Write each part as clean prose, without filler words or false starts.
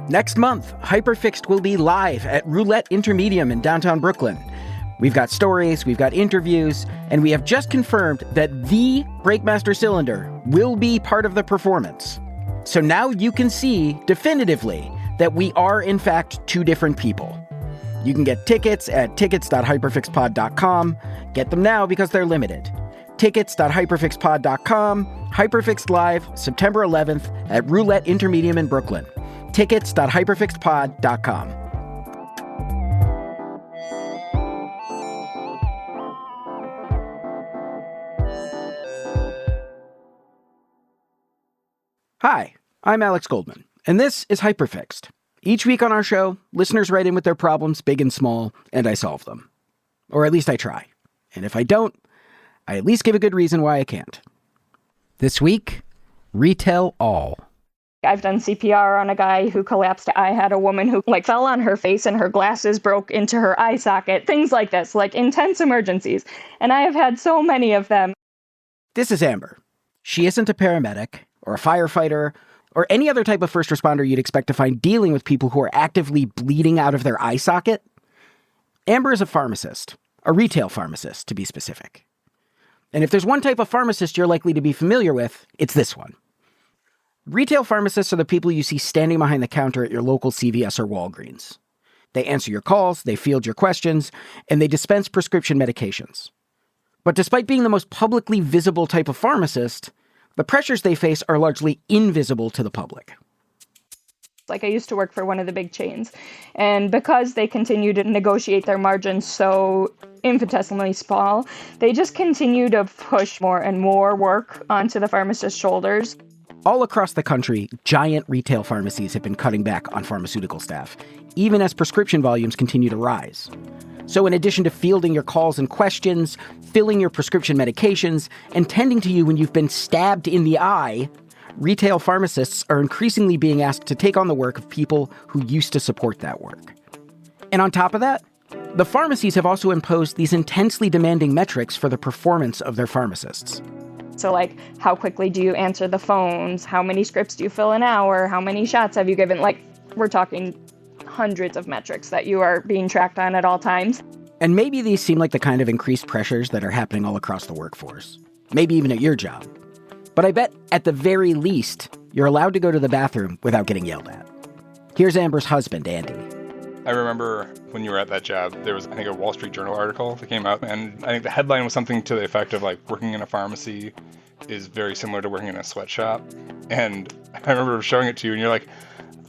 Next month, Hyperfixed will be live at Roulette Intermedium in downtown Brooklyn. We've got stories, we've got interviews, and we have just confirmed that the Breakmaster cylinder will be part of the performance. So now you can see definitively that we are, in fact, two different people. You can get tickets at tickets.hyperfixedpod.com. Get them now because they're limited. Tickets.hyperfixedpod.com. Hyperfixed Live, September 11th at Roulette Intermedium in Brooklyn. Tickets.hyperfixedpod.com. Hi, I'm Alex Goldman, and this is Hyperfixed. Each week on our show, listeners write in with their problems, big and small, and I solve them. Or at least I try. And if I don't, I at least give a good reason why I can't. This week, ReTell All. I've done CPR on a guy who collapsed. I had a woman who fell on her face and her glasses broke into her eye socket. Things like this, intense emergencies. And I have had so many of them. This is Amber. She isn't a paramedic or a firefighter or any other type of first responder you'd expect to find dealing with people who are actively bleeding out of their eye socket. Amber is a pharmacist, a retail pharmacist to be specific. And if there's one type of pharmacist you're likely to be familiar with, it's this one. Retail pharmacists are the people you see standing behind the counter at your local CVS or Walgreens. They answer your calls, they field your questions, and they dispense prescription medications. But despite being the most publicly visible type of pharmacist, the pressures they face are largely invisible to the public. I used to work for one of the big chains, and because they continue to negotiate their margins so infinitesimally small, they just continue to push more and more work onto the pharmacist's shoulders. All across the country, giant retail pharmacies have been cutting back on pharmaceutical staff, even as prescription volumes continue to rise. So in addition to fielding your calls and questions, filling your prescription medications, and tending to you when you've been stabbed in the eye, retail pharmacists are increasingly being asked to take on the work of people who used to support that work. And on top of that, the pharmacies have also imposed these intensely demanding metrics for the performance of their pharmacists. So how quickly do you answer the phones? How many scripts do you fill an hour? How many shots have you given? We're talking hundreds of metrics that you are being tracked on at all times. And maybe these seem like the kind of increased pressures that are happening all across the workforce. Maybe even at your job. But I bet at the very least, you're allowed to go to the bathroom without getting yelled at. Here's Amber's husband, Andy. I remember when you were at that job, there was, I think, a Wall Street Journal article that came out, and I think the headline was something to the effect of, working in a pharmacy is very similar to working in a sweatshop. And I remember showing it to you, and you're like,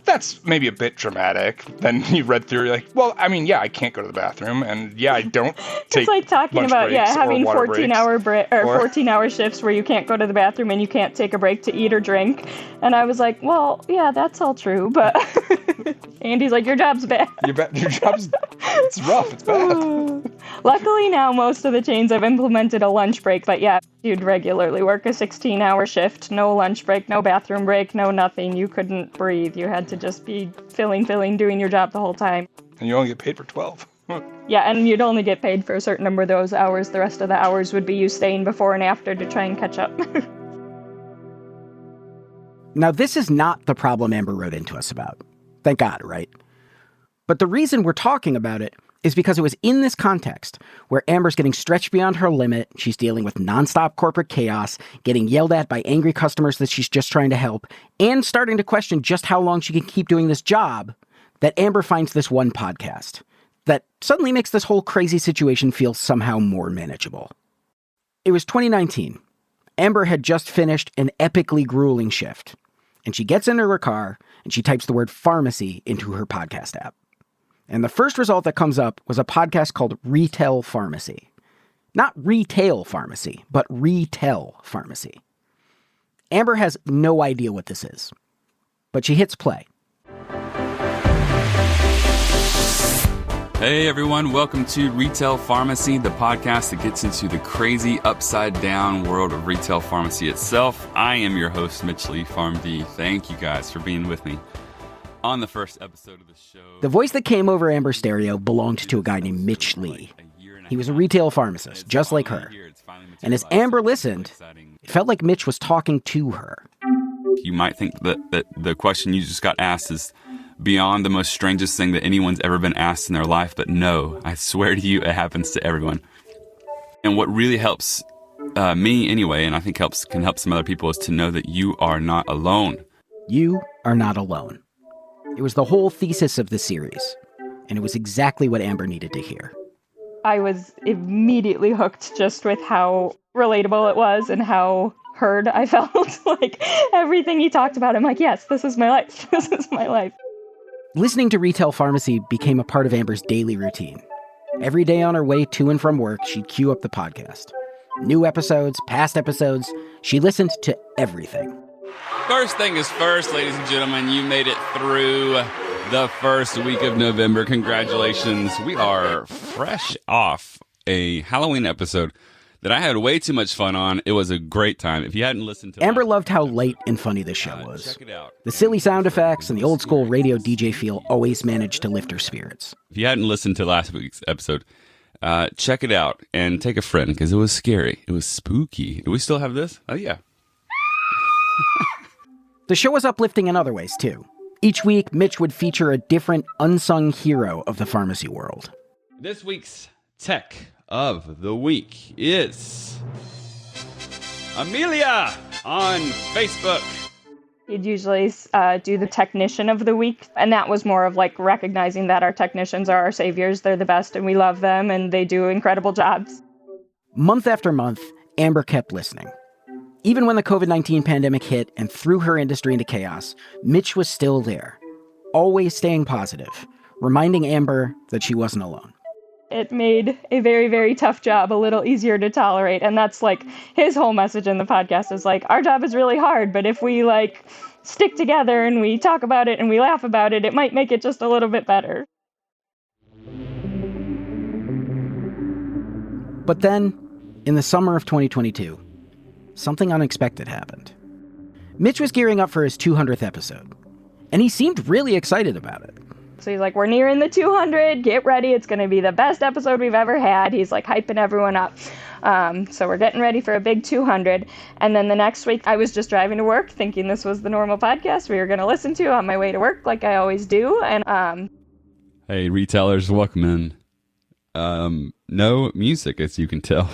that's maybe a bit dramatic. Then you read through, you're like, well, I mean, yeah, I can't go to the bathroom, and yeah, I don't take It's like talking about, having 14-hour shifts where you can't go to the bathroom and you can't take a break to eat or drink. And I was like, well, yeah, that's all true, but Andy's like, your job's bad. Your job's, it's rough, it's bad. Luckily now, most of the chains have implemented a lunch break, but yeah, you'd regularly work a 16-hour shift, no lunch break, no bathroom break, no nothing. You couldn't breathe. You had to just be filling, doing your job the whole time. And you only get paid for 12. Yeah, and you'd only get paid for a certain number of those hours. The rest of the hours would be you staying before and after to try and catch up. Now, this is not the problem Amber wrote into us about. Thank God, right? But the reason we're talking about it is because it was in this context where Amber's getting stretched beyond her limit, she's dealing with nonstop corporate chaos, getting yelled at by angry customers that she's just trying to help, and starting to question just how long she can keep doing this job, that Amber finds this one podcast that suddenly makes this whole crazy situation feel somehow more manageable. It was 2019. Amber had just finished an epically grueling shift, and she gets into her car and she types the word pharmacy into her podcast app. And the first result that comes up was a podcast called ReTell Pharmacy. Not retail pharmacy, but ReTell Pharmacy. Amber has no idea what this is, but she hits play. Hey everyone, welcome to ReTell Pharmacy, the podcast that gets into the crazy upside-down world of retail pharmacy itself. I am your host, Mitch Lee, PharmD. Thank you guys for being with me on the first episode of the show. The voice that came over Amber's stereo belonged to a guy named Mitch Lee. He was a retail pharmacist, just like her. And as Amber listened, it felt like Mitch was talking to her. You might think that the question you just got asked is beyond the most strangest thing that anyone's ever been asked in their life. But no, I swear to you, it happens to everyone. And what really helps me anyway, and I think can help some other people, is to know that you are not alone. You are not alone. It was the whole thesis of the series, and it was exactly what Amber needed to hear. I was immediately hooked just with how relatable it was and how heard I felt. Like, everything he talked about, I'm like, yes, this is my life. This is my life. Listening to ReTell Pharmacy became a part of Amber's daily routine. Every day on her way to and from work, she'd queue up the podcast. New episodes, past episodes, she listened to everything. First thing is first, ladies and gentlemen, you made it through the first week of November. Congratulations. We are fresh off a Halloween episode that I had way too much fun on. It was a great time. If you hadn't listened to Amber loved how light and funny this show was. Check it out. The silly sound effects and the old school radio DJ feel always managed to lift her spirits. If you hadn't listened to last week's episode, check it out and take a friend, because it was scary. It was spooky. Do we still have this? Oh, yeah. The show was uplifting in other ways, too. Each week, Mitch would feature a different unsung hero of the pharmacy world. This week's Tech of the Week is Amelia on Facebook. He'd usually do the technician of the week, and that was more of like recognizing that our technicians are our saviors. They're the best, and we love them, and they do incredible jobs. Month after month, Amber kept listening. Even when the COVID-19 pandemic hit and threw her industry into chaos, Mitch was still there, always staying positive, reminding Amber that she wasn't alone. It made a very, very tough job a little easier to tolerate. And that's like his whole message in the podcast is like, our job is really hard, but if we like stick together and we talk about it and we laugh about it, it might make it just a little bit better. But then, in the summer of 2022, something unexpected happened. Mitch was gearing up for his 200th episode, and he seemed really excited about it. So he's like, we're nearing the 200, get ready, it's going to be the best episode we've ever had. He's like hyping everyone up. So we're getting ready for a big 200. And then the next week, I was just driving to work thinking this was the normal podcast we were going to listen to on my way to work like I always do. And Hey, retailers, welcome in. No music, as you can tell.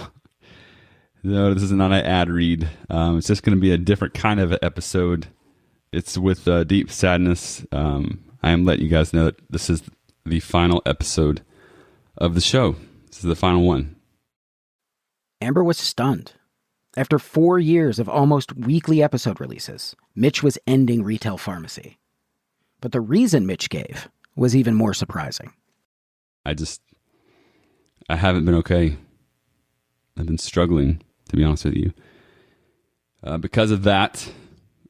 No, this is not an ad read. It's just going to be a different kind of episode. It's with deep sadness. I am letting you guys know that this is the final episode of the show. This is the final one. Amber was stunned. After 4 years of almost weekly episode releases, Mitch was ending ReTell Pharmacy. But the reason Mitch gave was even more surprising. I haven't been okay. I've been struggling, to be honest with you. Because of that,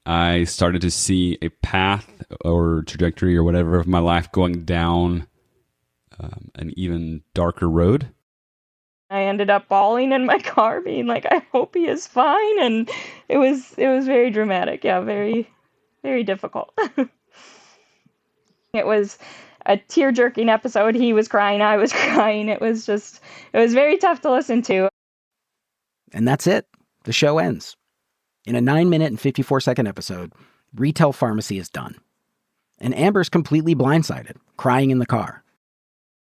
I started to see a path or trajectory or whatever of my life going down an even darker road. I ended up bawling in my car being like, I hope he is fine. And it was very dramatic. Yeah, very, very difficult. It was a tear-jerking episode. He was crying, I was crying. It was very tough to listen to. And that's it. The show ends. In a 9-minute and 54-second episode, ReTell Pharmacy is done. And Amber's completely blindsided, crying in the car.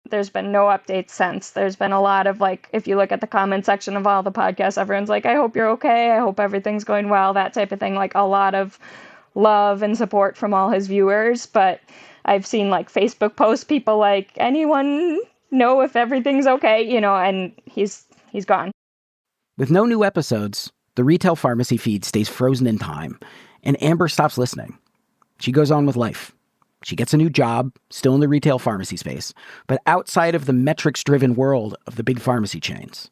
There's been no updates since. There's been a lot of like, if you look at the comment section of all the podcasts, everyone's like, I hope you're okay. I hope everything's going well, that type of thing. Like a lot of love and support from all his viewers. But I've seen like Facebook posts, people like, anyone know if everything's okay, and he's gone. With no new episodes, the ReTell Pharmacy feed stays frozen in time, and Amber stops listening. She goes on with life. She gets a new job, still in the retail pharmacy space, but outside of the metrics-driven world of the big pharmacy chains.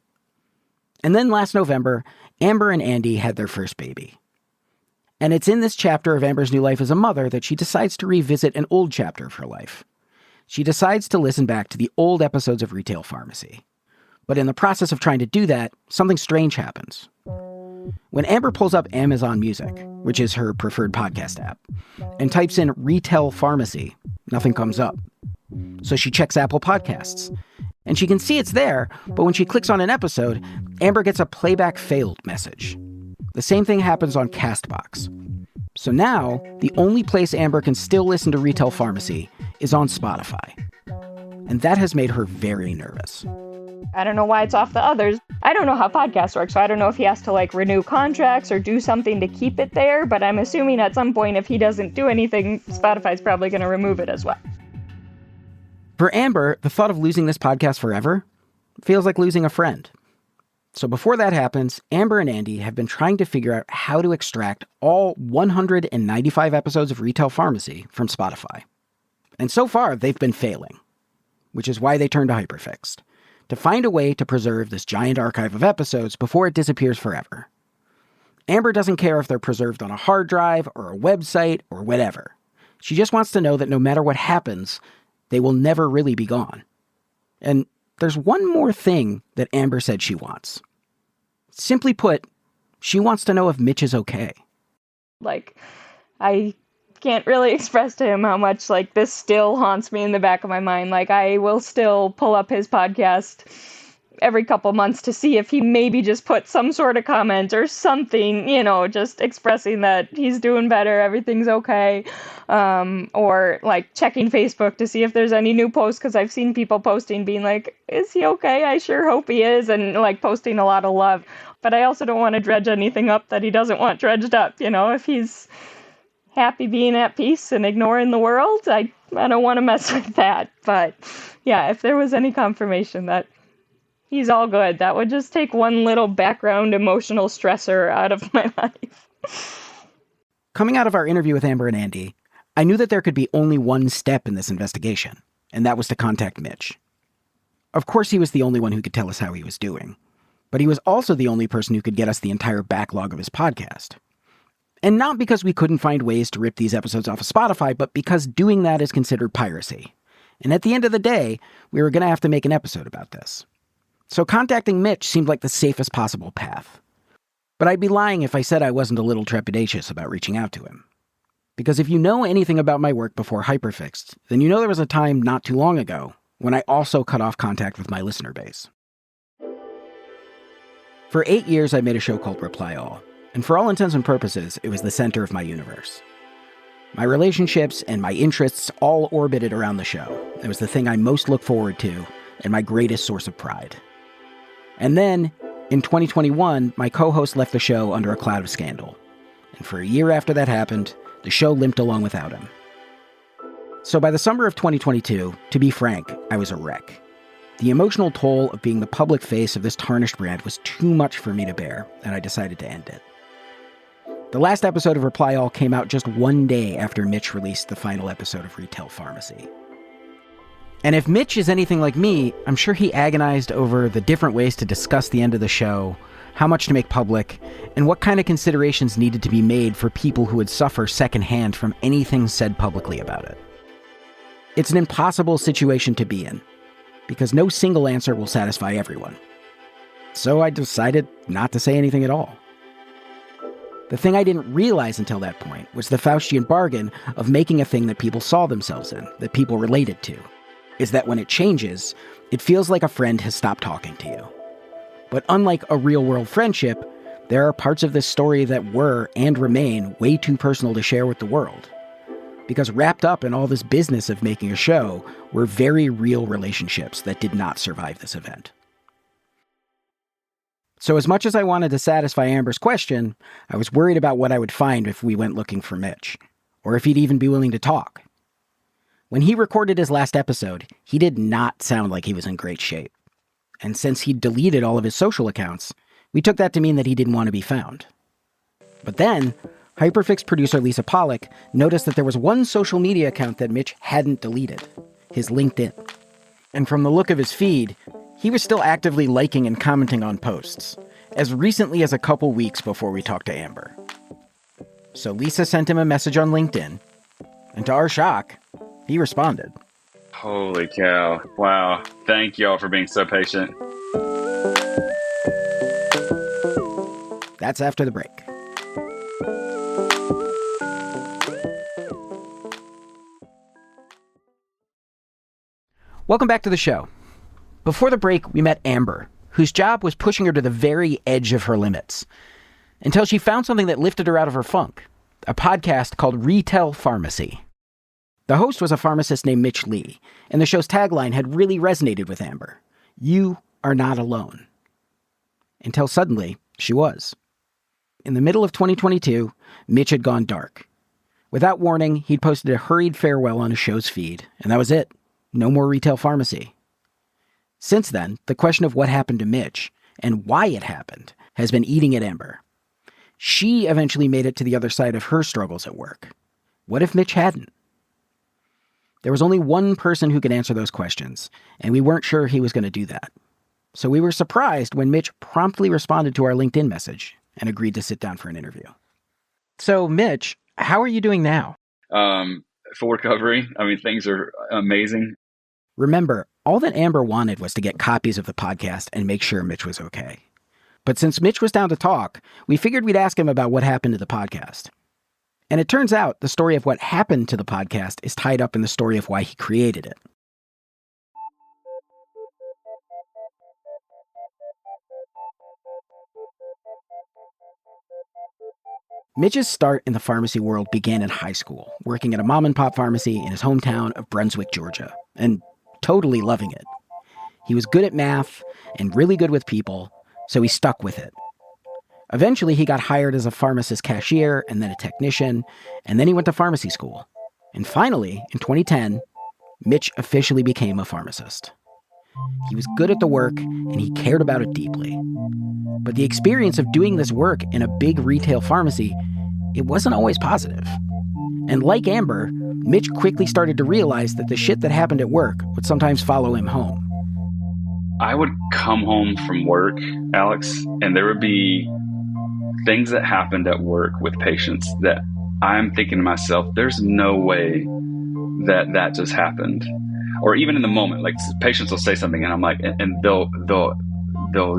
And then last November, Amber and Andy had their first baby. And it's in this chapter of Amber's new life as a mother that she decides to revisit an old chapter of her life. She decides to listen back to the old episodes of ReTell Pharmacy. But in the process of trying to do that, something strange happens. When Amber pulls up Amazon Music, which is her preferred podcast app, and types in ReTell Pharmacy, nothing comes up. So she checks Apple Podcasts, and she can see it's there, but when she clicks on an episode, Amber gets a playback failed message. The same thing happens on CastBox. So now, the only place Amber can still listen to ReTell Pharmacy is on Spotify. And that has made her very nervous. I don't know why it's off the others. I don't know how podcasts work, so I don't know if he has to renew contracts or do something to keep it there, but I'm assuming at some point if he doesn't do anything, Spotify's probably going to remove it as well. For Amber, the thought of losing this podcast forever feels like losing a friend. So before that happens, Amber and Andy have been trying to figure out how to extract all 195 episodes of ReTell Pharmacy from Spotify. And so far, they've been failing, which is why they turned to Hyperfixed, to find a way to preserve this giant archive of episodes before it disappears forever. Amber doesn't care if they're preserved on a hard drive or a website or whatever. She just wants to know that no matter what happens, they will never really be gone. And there's one more thing that Amber said she wants. Simply put, she wants to know if Mitch is okay. I can't really express to him how much, this still haunts me in the back of my mind. I will still pull up his podcast every couple months to see if he maybe just put some sort of comment or something, just expressing that he's doing better, everything's okay. Or checking Facebook to see if there's any new posts, because I've seen people posting being like, is he okay? I sure hope he is, and posting a lot of love. But I also don't want to dredge anything up that he doesn't want dredged up. If he's happy being at peace and ignoring the world, I don't want to mess with that. But yeah, if there was any confirmation that he's all good, that would just take one little background emotional stressor out of my life. Coming out of our interview with Amber and Andy, I knew that there could be only one step in this investigation, and that was to contact Mitch. Of course, he was the only one who could tell us how he was doing, but he was also the only person who could get us the entire backlog of his podcast. And not because we couldn't find ways to rip these episodes off of Spotify, but because doing that is considered piracy. And at the end of the day, we were going to have to make an episode about this. So contacting Mitch seemed like the safest possible path. But I'd be lying if I said I wasn't a little trepidatious about reaching out to him. Because if you know anything about my work before Hyperfixed, then you know there was a time not too long ago when I also cut off contact with my listener base. For 8 years, I made a show called ReTell All, and for all intents and purposes, it was the center of my universe. My relationships and my interests all orbited around the show. It was the thing I most look forward to and my greatest source of pride. And then, in 2021, my co-host left the show under a cloud of scandal. And for a year after that happened, the show limped along without him. So by the summer of 2022, to be frank, I was a wreck. The emotional toll of being the public face of this tarnished brand was too much for me to bear, and I decided to end it. The last episode of ReTell All came out just one day after Mitch released the final episode of ReTell Pharmacy. And if Mitch is anything like me, I'm sure he agonized over the different ways to discuss the end of the show, how much to make public, and what kind of considerations needed to be made for people who would suffer secondhand from anything said publicly about it. It's an impossible situation to be in, because no single answer will satisfy everyone. So I decided not to say anything at all. The thing I didn't realize until that point was the Faustian bargain of making a thing that people saw themselves in, that people related to, is that when it changes, it feels like a friend has stopped talking to you. But unlike a real-world friendship, there are parts of this story that were, and remain, way too personal to share with the world. Because wrapped up in all this business of making a show were very real relationships that did not survive this event. So as much as I wanted to satisfy Amber's question, I was worried about what I would find if we went looking for Mitch, or if he'd even be willing to talk. When he recorded his last episode, he did not sound like he was in great shape. And since he'd deleted all of his social accounts, we took that to mean that he didn't want to be found. But then, Hyperfixed producer Lisa Pollack noticed that there was one social media account that Mitch hadn't deleted, his LinkedIn. And from the look of his feed, he was still actively liking and commenting on posts, as recently as a couple weeks before we talked to Amber. So Lisa sent him a message on LinkedIn, and to our shock, he responded. Holy cow. Wow. Thank y'all for being so patient. That's after the break. Welcome back to the show. Before the break, we met Amber, whose job was pushing her to the very edge of her limits, until she found something that lifted her out of her funk, a podcast called ReTell Pharmacy. The host was a pharmacist named Mitch Lee, and the show's tagline had really resonated with Amber. You are not alone. Until suddenly, she was. In the middle of 2022, Mitch had gone dark. Without warning, he'd posted a hurried farewell on his show's feed, and that was it. No more ReTell Pharmacy. Since then, the question of what happened to Mitch, and why it happened, has been eating at Amber. She eventually made it to the other side of her struggles at work. What if Mitch hadn't? There was only one person who could answer those questions, and we weren't sure he was going to do that. So we were surprised when Mitch promptly responded to our LinkedIn message and agreed to sit down for an interview. So, Mitch, how are you doing now? Full recovery. I mean, things are amazing. Remember, all that Amber wanted was to get copies of the podcast and make sure Mitch was okay. But since Mitch was down to talk, we figured we'd ask him about what happened to the podcast. And it turns out the story of what happened to the podcast is tied up in the story of why he created it. Mitch's start in the pharmacy world began in high school, working at a mom-and-pop pharmacy in his hometown of Brunswick, Georgia, and totally loving it. He was good at math and really good with people, so he stuck with it. Eventually, he got hired as a pharmacist cashier and then a technician, and then he went to pharmacy school. And finally, in 2010, Mitch officially became a pharmacist. He was good at the work, and he cared about it deeply. But the experience of doing this work in a big retail pharmacy, it wasn't always positive. And like Amber, Mitch quickly started to realize that the shit that happened at work would sometimes follow him home. I would come home from work, Alex, and there would be things that happened at work with patients that I'm thinking to myself, there's no way that that just happened. Or even in the moment, like patients will say something and I'm like, and they'll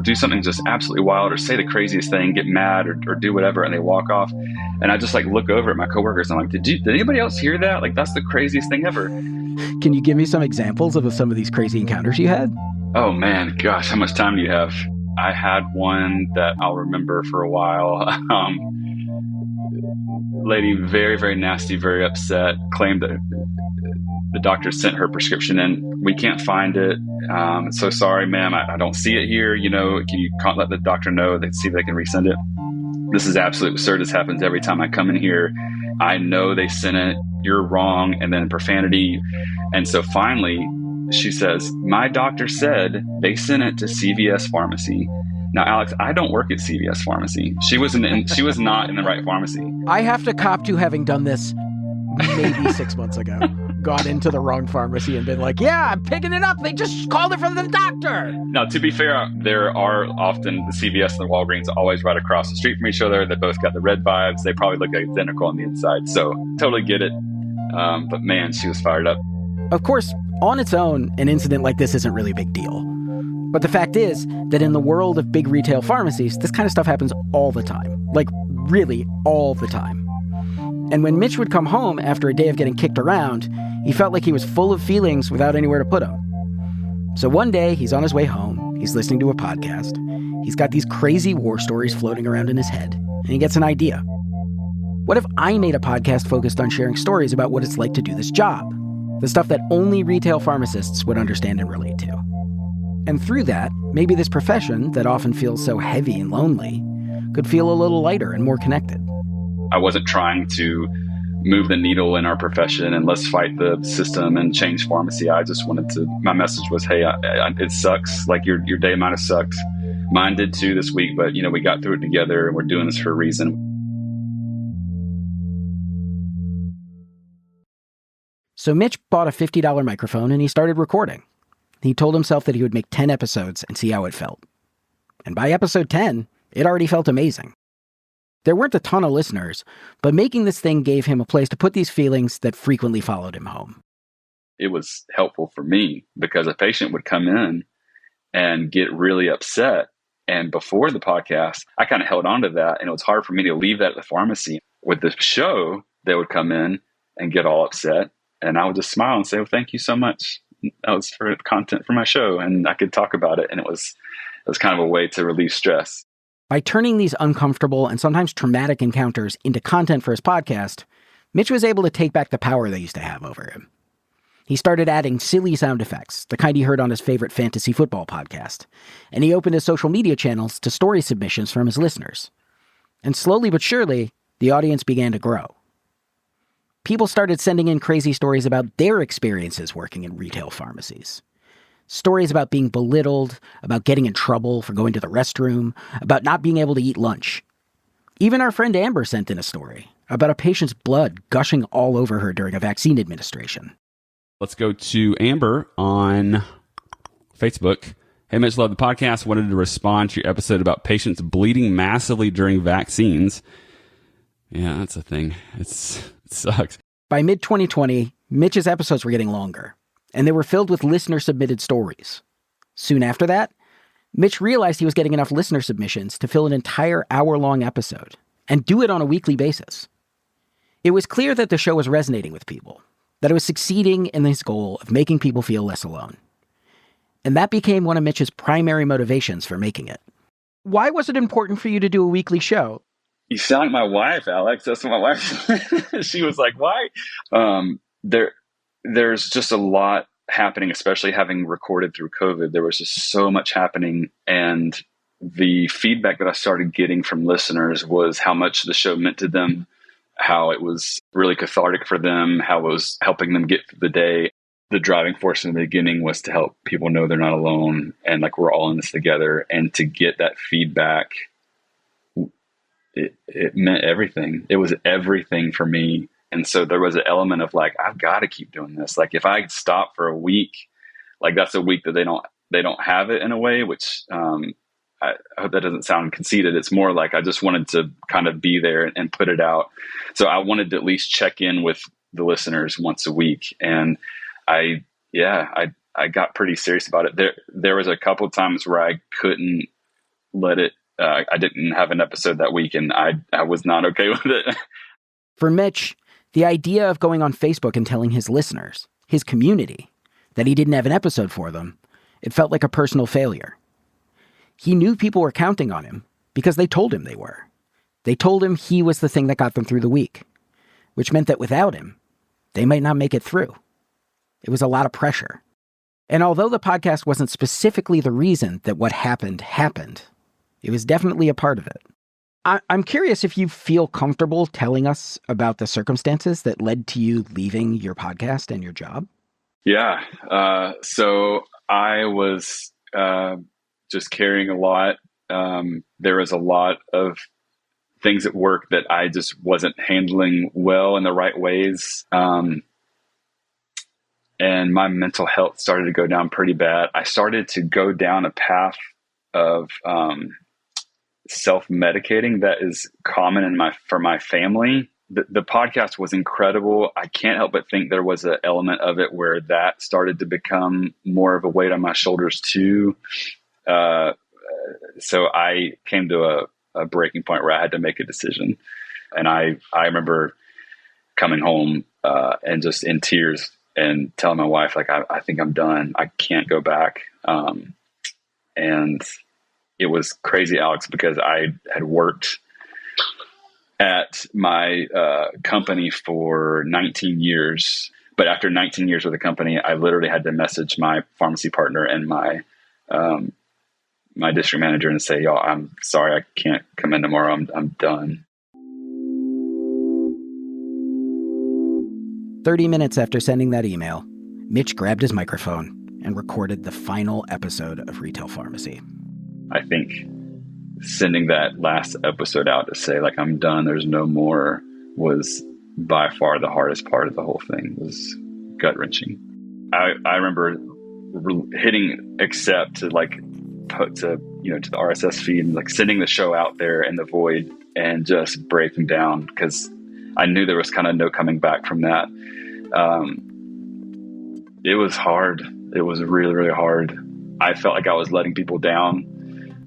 do something just absolutely wild or say the craziest thing, get mad or do whatever, and they walk off. And I just like look over at my coworkers and I'm like, did anybody else hear that? Like, that's the craziest thing ever. Can you give me some examples of some of these crazy encounters you had? Oh man, gosh, how much time do you have? I had one that I'll remember for a while. Lady, very, very nasty, very upset, claimed that the doctor sent her prescription in. We can't find it. So sorry, ma'am, I don't see it here. You know, can you let the doctor know, they see if they can resend it? This is absolutely absurd. This happens every time I come in here. I know they sent it. You're wrong. And then profanity. And so finally, she says, my doctor said they sent it to CVS Pharmacy. Now, Alex, I don't work at CVS Pharmacy. She was not in the right pharmacy. I have to cop to having done this maybe 6 months ago. Gone into the wrong pharmacy and been like, yeah, I'm picking it up. They just called it from the doctor. Now, to be fair, there are often the CVS and the Walgreens always right across the street from each other. They both got the red vibes. They probably look identical on the inside. So totally get it. But man, she was fired up. Of course, on its own, an incident like this isn't really a big deal. But the fact is that in the world of big retail pharmacies, this kind of stuff happens all the time. Like, really all the time. And when Mitch would come home after a day of getting kicked around, he felt like he was full of feelings without anywhere to put them. So one day, he's on his way home, he's listening to a podcast, he's got these crazy war stories floating around in his head, and he gets an idea. What if I made a podcast focused on sharing stories about what it's like to do this job? The stuff that only retail pharmacists would understand and relate to. And through that, maybe this profession that often feels so heavy and lonely could feel a little lighter and more connected. I wasn't trying to move the needle in our profession and let's fight the system and change pharmacy. I just wanted to, my message was, hey, it sucks. Like your day might have sucked. Mine did too this week, but we got through it together and we're doing this for a reason. So Mitch bought a $50 microphone and he started recording. He told himself that he would make 10 episodes and see how it felt. And by episode 10, it already felt amazing. There weren't a ton of listeners, but making this thing gave him a place to put these feelings that frequently followed him home. It was helpful for me because a patient would come in and get really upset. And before the podcast, I kind of held on to that. And it was hard for me to leave that at the pharmacy. With the show, they would come in and get all upset. And I would just smile and say, well, thank you so much. That was for content for my show. And I could talk about it. And it was kind of a way to relieve stress. By turning these uncomfortable and sometimes traumatic encounters into content for his podcast, Mitch was able to take back the power they used to have over him. He started adding silly sound effects, the kind he heard on his favorite fantasy football podcast, and he opened his social media channels to story submissions from his listeners. And slowly but surely, the audience began to grow. People started sending in crazy stories about their experiences working in retail pharmacies. Stories about being belittled, about getting in trouble for going to the restroom, about not being able to eat lunch. Even our friend Amber sent in a story about a patient's blood gushing all over her during a vaccine administration. Let's go to Amber on Facebook. Hey, Mitch, love the podcast. Wanted to respond to your episode about patients bleeding massively during vaccines. Yeah, that's a thing. It sucks. By mid-2020, Mitch's episodes were getting longer, and they were filled with listener-submitted stories. Soon after that, Mitch realized he was getting enough listener submissions to fill an entire hour-long episode, and do it on a weekly basis. It was clear that the show was resonating with people, that it was succeeding in its goal of making people feel less alone. And that became one of Mitch's primary motivations for making it. Why was it important for you to do a weekly show? You sound like my wife, Alex. That's what my wife, she was like, why? There's just a lot happening, especially having recorded through COVID. There was just so much happening. And the feedback that I started getting from listeners was how much the show meant to them, how it was really cathartic for them, how it was helping them get through the day. The driving force in the beginning was to help people know they're not alone and like we're all in this together. And to get that feedback, it meant everything. It was everything for me. And so there was an element of like, I've got to keep doing this. Like if I stop for a week, like that's a week that they don't have it in a way, which I hope that doesn't sound conceited. It's more like I just wanted to kind of be there and put it out. So I wanted to at least check in with the listeners once a week. And I got pretty serious about it. There was a couple of times where I couldn't let it, I didn't have an episode that week and I was not okay with it. For Mitch, the idea of going on Facebook and telling his listeners, his community, that he didn't have an episode for them, it felt like a personal failure. He knew people were counting on him because they told him they were. They told him he was the thing that got them through the week, which meant that without him, they might not make it through. It was a lot of pressure. And although the podcast wasn't specifically the reason that what happened, it was definitely a part of it. I'm curious if you feel comfortable telling us about the circumstances that led to you leaving your podcast and your job. Yeah. So I was just carrying a lot. There was a lot of things at work that I just wasn't handling well in the right ways. And my mental health started to go down pretty bad. I started to go down a path of self-medicating that is common for my family. The podcast was incredible. I can't help but think there was an element of it where that started to become more of a weight on my shoulders too. So I came to a breaking point where I had to make a decision. And I remember coming home and just in tears and telling my wife, like, I think I'm done. I can't go back. And it was crazy, Alex, because I had worked at my company for 19 years. But after 19 years with the company, I literally had to message my pharmacy partner and my district manager and say, "Y'all, I'm sorry, I can't come in tomorrow. I'm done." 30 minutes after sending that email, Mitch grabbed his microphone and recorded the final episode of ReTell Pharmacy. I think sending that last episode out to say, like, I'm done, there's no more, was by far the hardest part of the whole thing. It was gut-wrenching. I remember hitting accept to like put to the RSS feed and like sending the show out there in the void and just breaking down because I knew there was kind of no coming back from that. It was hard. It was really, really hard. I felt like I was letting people down.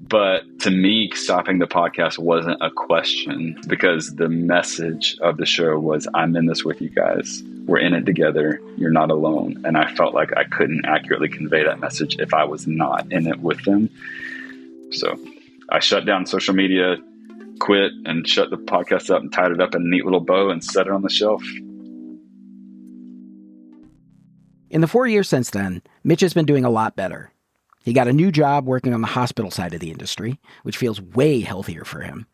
But to me, stopping the podcast wasn't a question because the message of the show was, I'm in this with you guys. We're in it together. You're not alone. And I felt like I couldn't accurately convey that message if I was not in it with them. So I shut down social media, quit, and shut the podcast up and tied it up in a neat little bow and set it on the shelf. In the 4 years since then, Mitch has been doing a lot better. He got a new job working on the hospital side of the industry, which feels way healthier for him,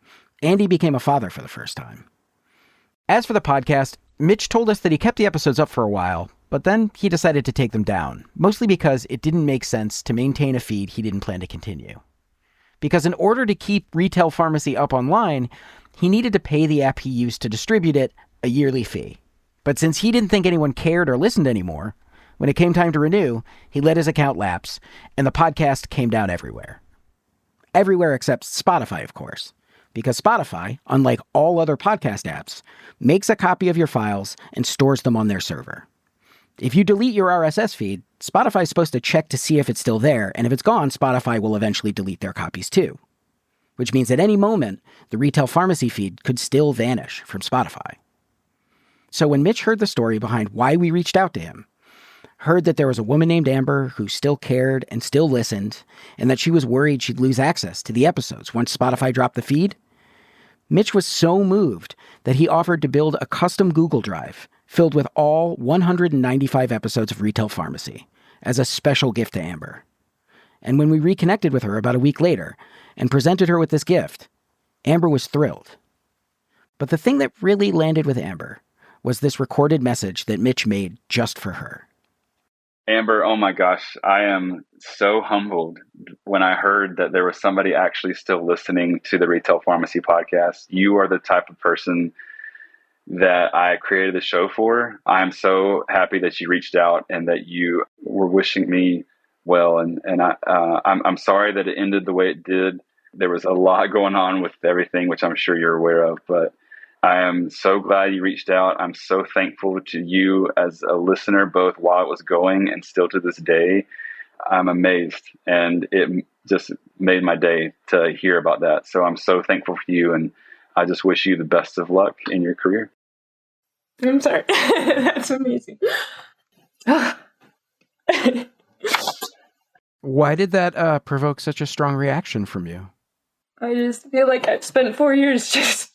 and he became a father for the first time. As for the podcast, Mitch told us that he kept the episodes up for a while, but then he decided to take them down, mostly because it didn't make sense to maintain a feed he didn't plan to continue. Because in order to keep ReTell Pharmacy up online, he needed to pay the app he used to distribute it a yearly fee. But since he didn't think anyone cared or listened anymore, when it came time to renew, he let his account lapse, and the podcast came down everywhere. Everywhere except Spotify, of course. Because Spotify, unlike all other podcast apps, makes a copy of your files and stores them on their server. If you delete your RSS feed, Spotify's supposed to check to see if it's still there, and if it's gone, Spotify will eventually delete their copies too. Which means at any moment, the ReTell Pharmacy feed could still vanish from Spotify. So when Mitch heard the story behind why we reached out to him, heard that there was a woman named Amber who still cared and still listened, and that she was worried she'd lose access to the episodes once Spotify dropped the feed, Mitch was so moved that he offered to build a custom Google Drive filled with all 195 episodes of ReTell Pharmacy as a special gift to Amber. And when we reconnected with her about a week later and presented her with this gift, Amber was thrilled. But the thing that really landed with Amber was this recorded message that Mitch made just for her. Amber, oh my gosh, I am so humbled when I heard that there was somebody actually still listening to the ReTell Pharmacy podcast. You are the type of person that I created the show for. I'm so happy that you reached out and that you were wishing me well. And I'm sorry that it ended the way it did. There was a lot going on with everything, which I'm sure you're aware of, but I am so glad you reached out. I'm so thankful to you as a listener, both while it was going and still to this day. I'm amazed, and it just made my day to hear about that. So I'm so thankful for you, and I just wish you the best of luck in your career. I'm sorry. That's amazing. Why did that provoke such a strong reaction from you? I just feel like I've spent 4 years just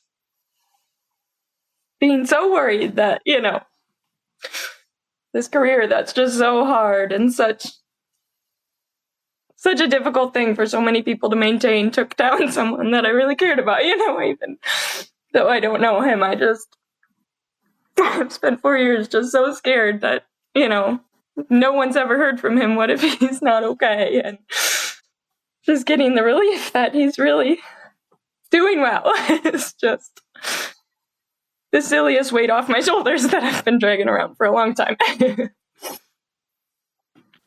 being so worried that, this career that's just so hard and such a difficult thing for so many people to maintain took down someone that I really cared about, even though I don't know him. I've spent 4 years just so scared that, no one's ever heard from him. What if he's not okay? And just getting the relief that he's really doing well. It's just the silliest weight off my shoulders that I've been dragging around for a long time.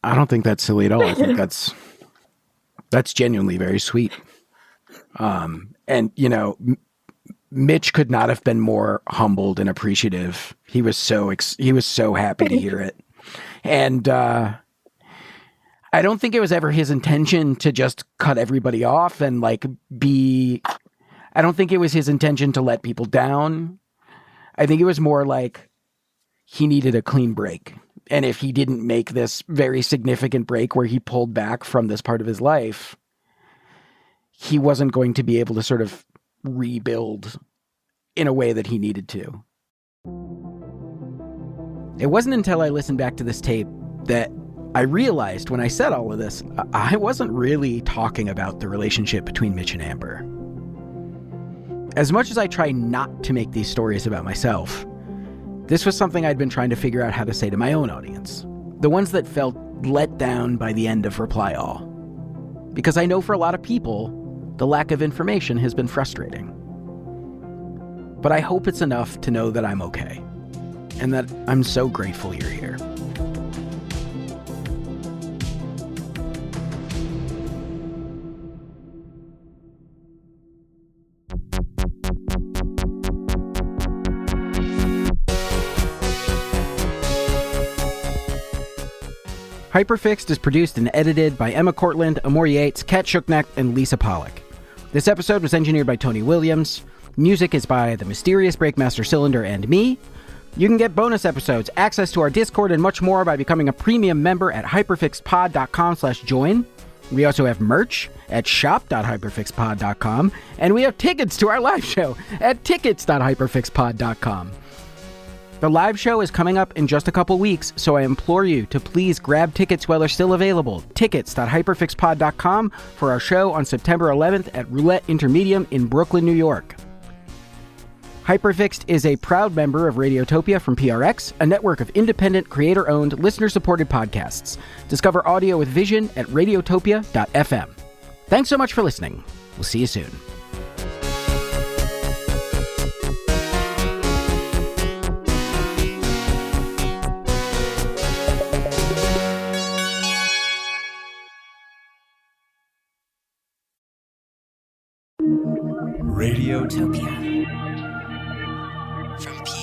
I don't think that's silly at all. I think that's genuinely very sweet. And Mitch could not have been more humbled and appreciative. He was so happy to hear it. And I don't think it was ever his intention to just cut everybody off and I don't think it was his intention to let people down. I think it was more like he needed a clean break. And if he didn't make this very significant break where he pulled back from this part of his life, he wasn't going to be able to sort of rebuild in a way that he needed to. It wasn't until I listened back to this tape that I realized when I said all of this, I wasn't really talking about the relationship between Mitch and Amber. As much as I try not to make these stories about myself, this was something I'd been trying to figure out how to say to my own audience. The ones that felt let down by the end of ReTell All. Because I know for a lot of people, the lack of information has been frustrating. But I hope it's enough to know that I'm okay. And that I'm so grateful you're here. Hyperfixed is produced and edited by Emma Cortland, Amor Yates, Kat Shuknak, and Lisa Pollock. This episode was engineered by Tony Williams. Music is by The Mysterious Breakmaster Cylinder and me. You can get bonus episodes, access to our Discord, and much more by becoming a premium member at hyperfixedpod.com/join. We also have merch at shop.hyperfixedpod.com, and we have tickets to our live show at tickets.hyperfixedpod.com. The live show is coming up in just a couple weeks, so I implore you to please grab tickets while they're still available. Tickets.hyperfixedpod.com for our show on September 11th at Roulette Intermedium in Brooklyn, New York. Hyperfixed is a proud member of Radiotopia from PRX, a network of independent, creator-owned, listener-supported podcasts. Discover audio with vision at radiotopia.fm. Thanks so much for listening. We'll see you soon. Radiotopia from PRX.